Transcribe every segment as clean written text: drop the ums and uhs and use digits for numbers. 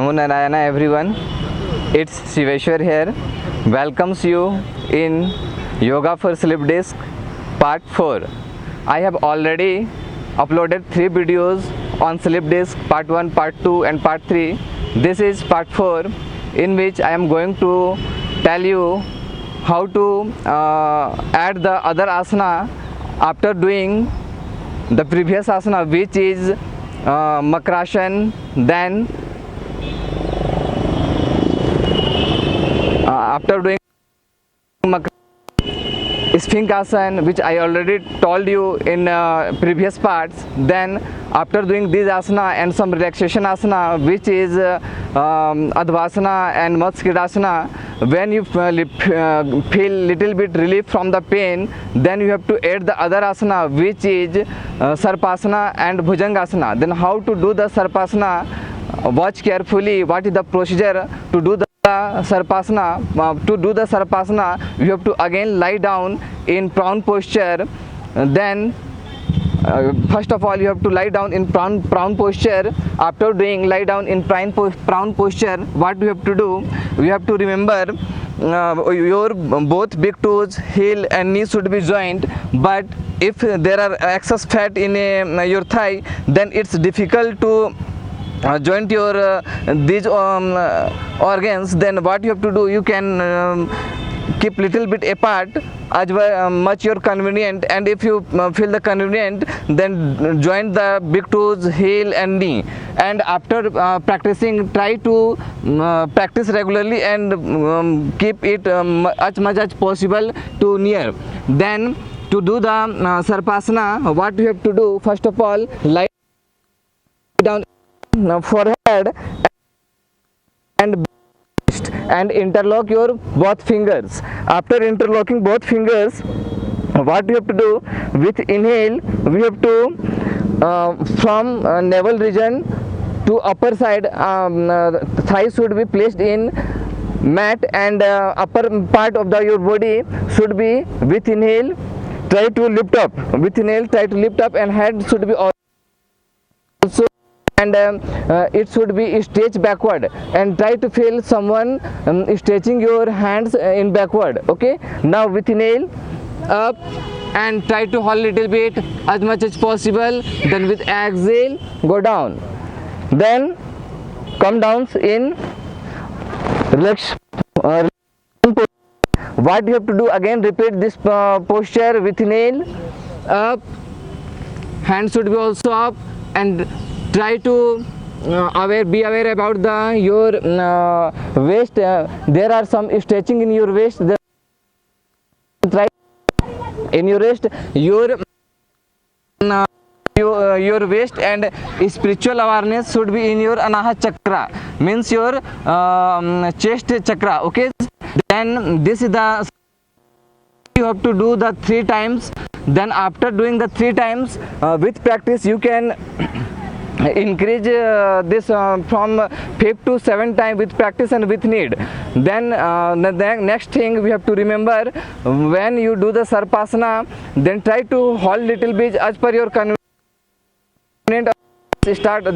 Namo Narayana everyone. It's Shiveshwar here. Welcomes you in Yoga for Sleep Disc Part 4. I have already uploaded 3 videos on Sleep Disc Part 1, Part 2 and Part 3. This is Part 4 in which I am going to tell you how to add the other asana after doing the previous asana, which is Makrasana, then after doing Sphinxasana, which I already told you in previous parts, then after doing this asana and some relaxation asana, which is Advasana and Matskidasana, when you feel little bit relief from the pain, then you have to add the other asana, which is Sarpasana and Bhujangasana. Then how to do the Sarpasana? Watch carefully what is the procedure to do the Sarpasana. To do the Sarpasana, you have to again lie down in prawn posture. Then first of all you have to lie down in prawn posture. After doing lie down in prawn posture, what you have to do? You have to remember your both big toes, heel and knee should be joined, but if there are excess fat in your thigh, then it's difficult to joint your these organs. Then what you have to do, you can keep little bit apart as much your convenient, and if you feel the convenient, then join the big toes, heel and knee. And after practicing, try to practice regularly and keep it as much as possible to near. Then to do the Sarpasana, what you have to do, first of all, lie down forehead and interlock your both fingers. After interlocking both fingers, what you have to do, with inhale we have to from navel region to upper side, thighs should be placed in mat, and upper part of your body should be, with inhale try to lift up, with inhale try to lift up, and head should be also, and it should be stretched backward, and try to feel someone stretching your hands in backward. Okay, now with inhale up and try to hold little bit as much as possible. Then with exhale go down, then come down in relax. What you have to do, again repeat this posture. With inhale up, hands should be also up, and try to be aware about your waist. There are some stretching in your waist. Then try in your waist, your waist, and spiritual awareness should be in your Anahat chakra, means your chest chakra. Okay, then this is the, you have to do the 3 times. Then after doing the 3 times, with practice you can increase this from 5 to 7 times with practice and with need. Then the next thing we have to remember, when you do the Sarpasana, then try to hold little bit as per your convenience. Just start the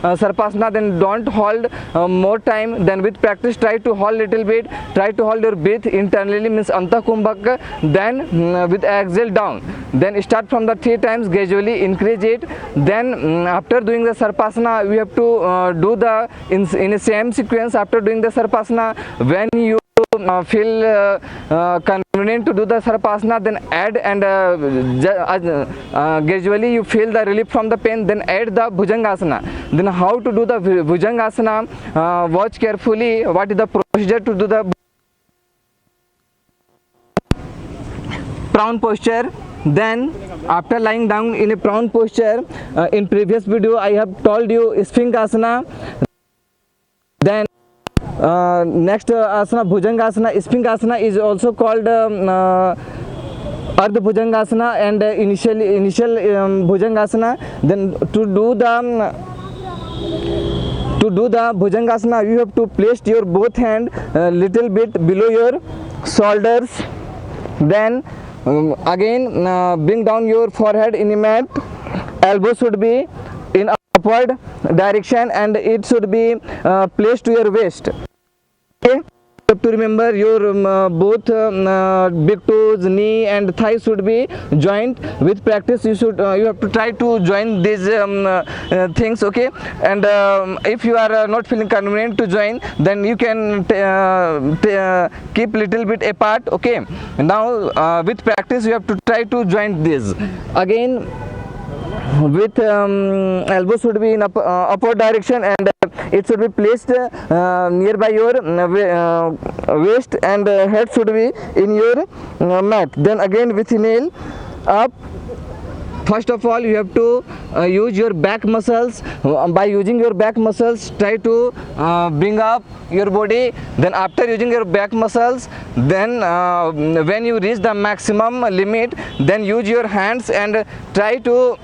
Sarpasana, then don't hold more time. Then with practice try to hold little bit, try to hold your breath internally, means Antakumbhak. Then with exhale down, then start from the 3 times, gradually increase it. Then after doing the Sarpasana, we have to do the in the same sequence. After doing the Sarpasana, when you feel convenient to do the Sarpasana, then add, and gradually you feel the relief from the pain, then add the Bhujangasana. Then how to do the Bhujangasana? Watch carefully what is the procedure to do the prawn posture. Then after lying down in a prawn posture, in previous video I have told you Sphinxasana. Then next asana, Bhujangasana. Sphinxasana is also called Ardha Bhujangasana and initial Bhujangasana. Then to do the Bhujangasana, you have to place your both hand little bit below your shoulders. Then again bring down your forehead in a mat. Elbow should be in upward direction, and it should be placed to your waist. Okay, you have to remember your both big toes, knee and thigh should be joined. With practice you have to try to join these things. Okay, and if you are not feeling convenient to join, then you can keep little bit apart. Okay, now with practice you have to try to join this again. With elbow should be in upward direction, and it should be placed nearby your waist, and head should be in your mat. Then again with nail up. First of all, you have to use your back muscles. By using your back muscles, try to bring up your body. Then after using your back muscles, then when you reach the maximum limit, then use your hands and try to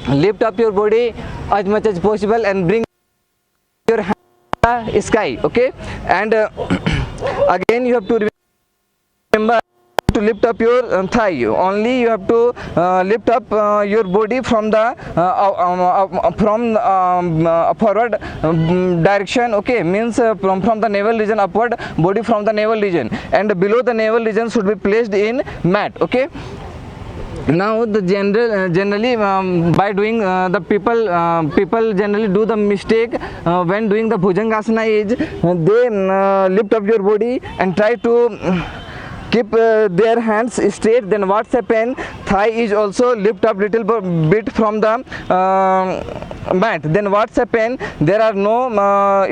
lift up your body as much as possible and bring your hand to the sky. Okay, and again you have to remember to lift up your thigh. Only you have to lift up your body from the forward direction. Okay, means from the navel region upward, body from the navel region, and below the navel region should be placed in mat. Okay, now the generally by doing the people generally do the mistake when doing the Bhujangasana is they lift up your body and try to keep their hands straight. Then what's happen, thigh is also lift up little bit from the mat. Then what's happen, there are no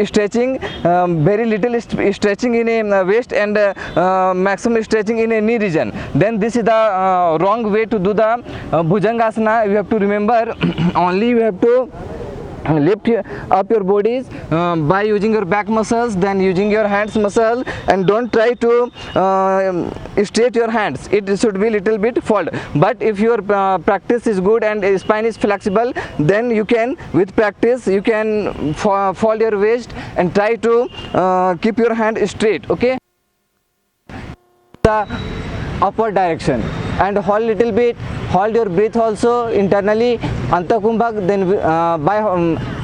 stretching, very little stretching in a waist and maximum stretching in a knee region. Then this is the wrong way to do the Bhujangasana. You have to remember only you have to lift up your bodies by using your back muscles, then using your hands muscle, and don't try to straight your hands. It should be little bit fold. But if your practice is good and spine is flexible, then you can, with practice you can fold your waist and try to keep your hand straight. Okay, the upward direction, and hold little bit, hold your breath also internally, Antakumbhak. Then by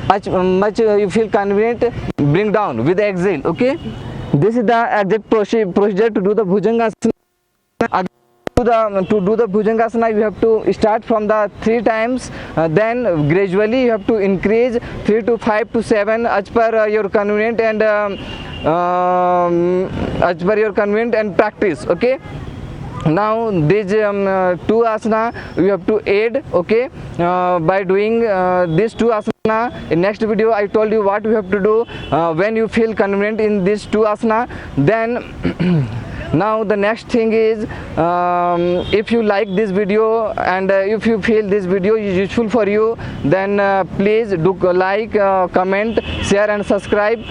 much you feel convenient, bring down with the exhale. Okay, this is the exact procedure to do the Bhujangasana. To do the Bhujangasana, you have to start from the 3 times, then gradually you have to increase 3 to 5 to 7 as per your convenient and practice. Okay, now these 2 asana you have to add. Okay, by doing these 2 asana. In next video I told you what you have to do when you feel convenient in these 2 asana. Then now the next thing is, if you like this video and if you feel this video is useful for you, then please do like, comment, share and subscribe.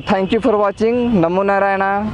Thank you for watching. Namo Narayana.